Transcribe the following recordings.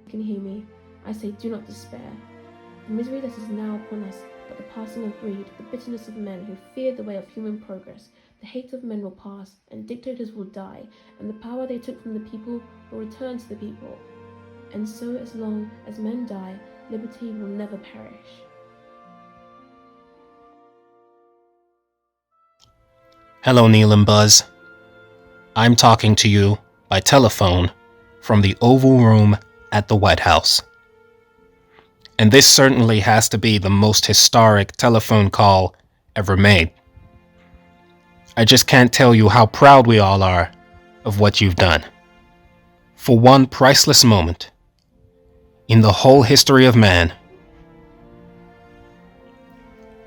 can hear me, I say do not despair. The misery that is now upon us, but the passing of greed, the bitterness of men who fear the way of human progress, the hate of men will pass, and dictators will die, and the power they took from the people will return to the people. And so as long as men die, liberty will never perish. Hello, Neil and Buzz. I'm talking to you by telephone from the Oval Room at the White House. And this certainly has to be the most historic telephone call ever made. I just can't tell you how proud we all are of what you've done. For one priceless moment in the whole history of man,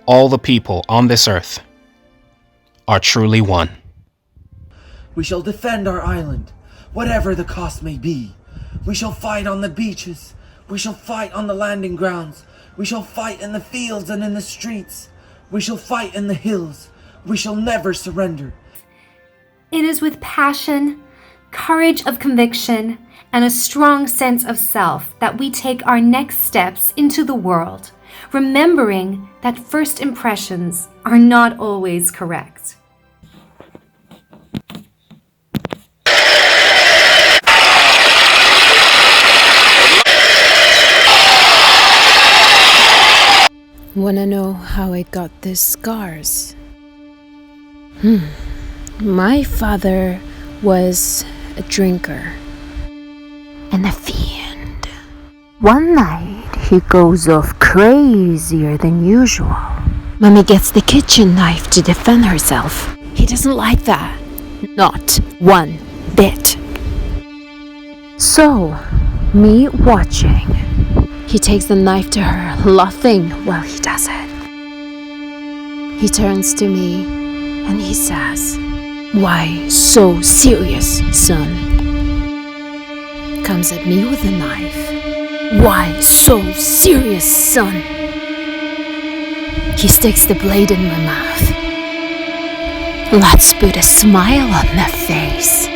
all the people on this earth are truly one. We shall defend our island, whatever the cost may be. We shall fight on the beaches. We shall fight on the landing grounds. We shall fight in the fields and in the streets. We shall fight in the hills. We shall never surrender. It is with passion, courage of conviction, and a strong sense of self that we take our next steps into the world, remembering that first impressions are not always correct. Wanna know how I got these scars? My father was a drinker and a fiend. One night, he goes off crazier than usual. Mommy gets the kitchen knife to defend herself. He doesn't like that. Not one bit. So, me watching, he takes the knife to her, laughing while he does it. He turns to me and he says, "Why so serious, son?" Comes at me with a knife. "Why so serious, son?" He sticks the blade in my mouth. Let's put a smile on my face.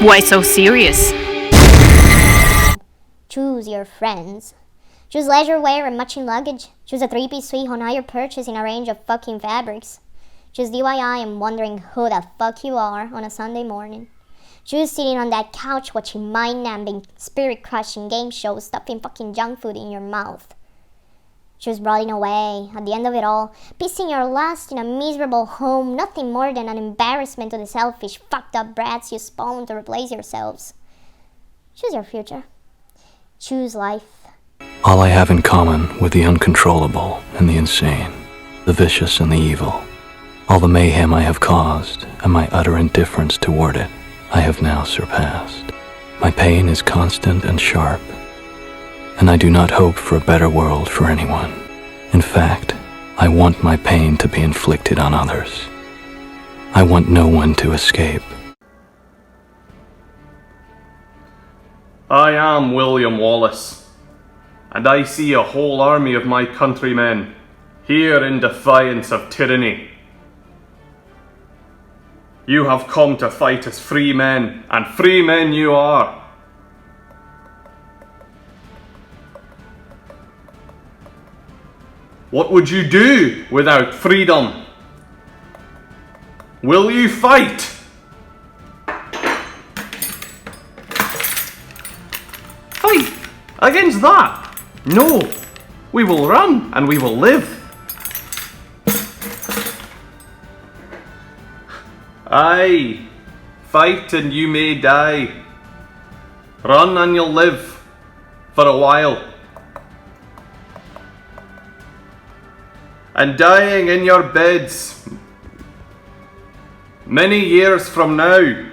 Why so serious? Choose your friends. Choose leisure wear and matching luggage. Choose a three-piece suite on hire purchase in a range of fucking fabrics. Choose DIY and wondering who the fuck you are on a Sunday morning. Choose sitting on that couch watching mind-numbing, spirit-crushing game shows, stuffing fucking junk food in your mouth. Choose rotting away, at the end of it all, piecing your last in a miserable home, nothing more than an embarrassment to the selfish, fucked up brats you spawned to replace yourselves. Choose your future. Choose life. All I have in common with the uncontrollable and the insane, the vicious and the evil, all the mayhem I have caused and my utter indifference toward it, I have now surpassed. My pain is constant and sharp, and I do not hope for a better world for anyone. In fact, I want my pain to be inflicted on others. I want no one to escape. I am William Wallace, and I see a whole army of my countrymen here in defiance of tyranny. You have come to fight as free men, and free men you are. What would you do without freedom? Will you fight? Fight against that? No, we will run and we will live. Aye, fight and you may die. Run and you'll live for a while. And dying in your beds many years from now,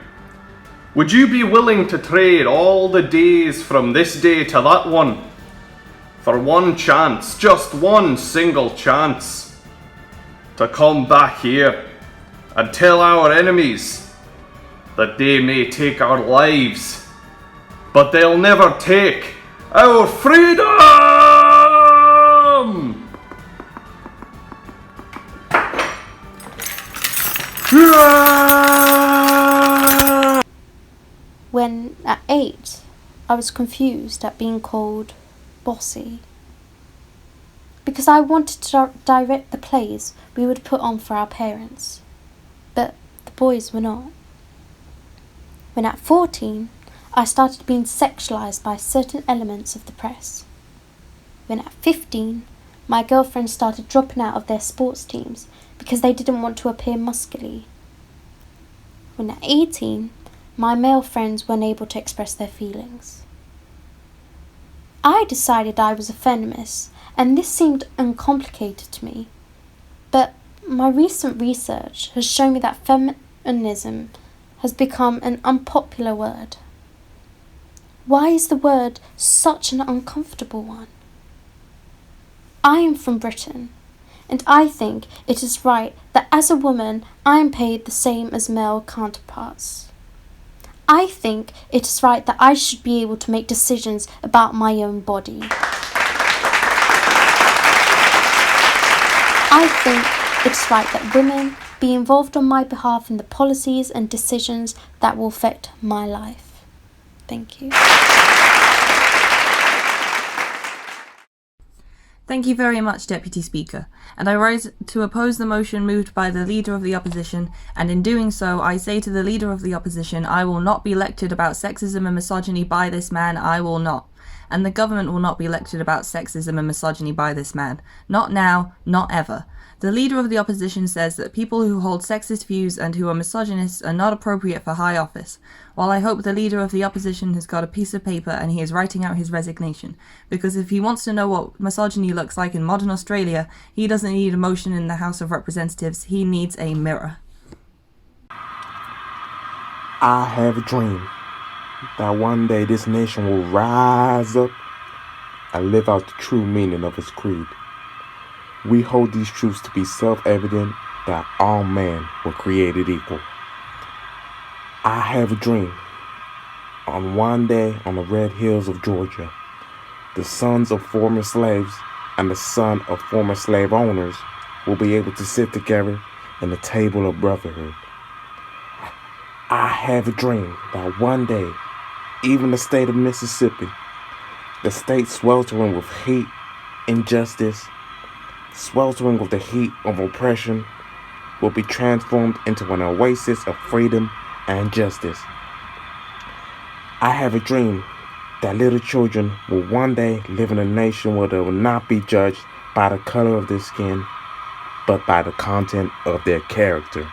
would you be willing to trade all the days from this day to that one for one chance, just one single chance, to come back here and tell our enemies that they may take our lives, but they'll never take our freedom? Yeah! I was confused at being called bossy. Because I wanted to direct the plays we would put on for our parents, but the boys were not. When at 14, I started being sexualized by certain elements of the press. When at 15, my girlfriends started dropping out of their sports teams because they didn't want to appear muscly. When at 18, my male friends weren't able to express their feelings. I decided I was a feminist, and this seemed uncomplicated to me. But my recent research has shown me that feminism has become an unpopular word. Why is the word such an uncomfortable one? I am from Britain, and I think it is right that as a woman I am paid the same as male counterparts. I think it is right that I should be able to make decisions about my own body. I think it's right that women be involved on my behalf in the policies and decisions that will affect my life. Thank you. Thank you very much, Deputy Speaker, and I rise to oppose the motion moved by the Leader of the Opposition, and in doing so, I say to the Leader of the Opposition, I will not be lectured about sexism and misogyny by this man, I will not. And the government will not be lectured about sexism and misogyny by this man. Not now, not ever. The Leader of the Opposition says that people who hold sexist views and who are misogynists are not appropriate for high office, while I hope the Leader of the Opposition has got a piece of paper and he is writing out his resignation, because if he wants to know what misogyny looks like in modern Australia, he doesn't need a motion in the House of Representatives, he needs a mirror. I have a dream that one day this nation will rise up and live out the true meaning of its creed. We hold these truths to be self-evident that all men were created equal. I have a dream. On one day on the red hills of Georgia, the sons of former slaves and the son of former slave owners will be able to sit together in the table of brotherhood. I have a dream that one day, even the state of Mississippi, the state sweltering with hate, injustice, sweltering with the heat of oppression, will be transformed into an oasis of freedom and justice. I have a dream that little children will one day live in a nation where they will not be judged by the color of their skin, but by the content of their character.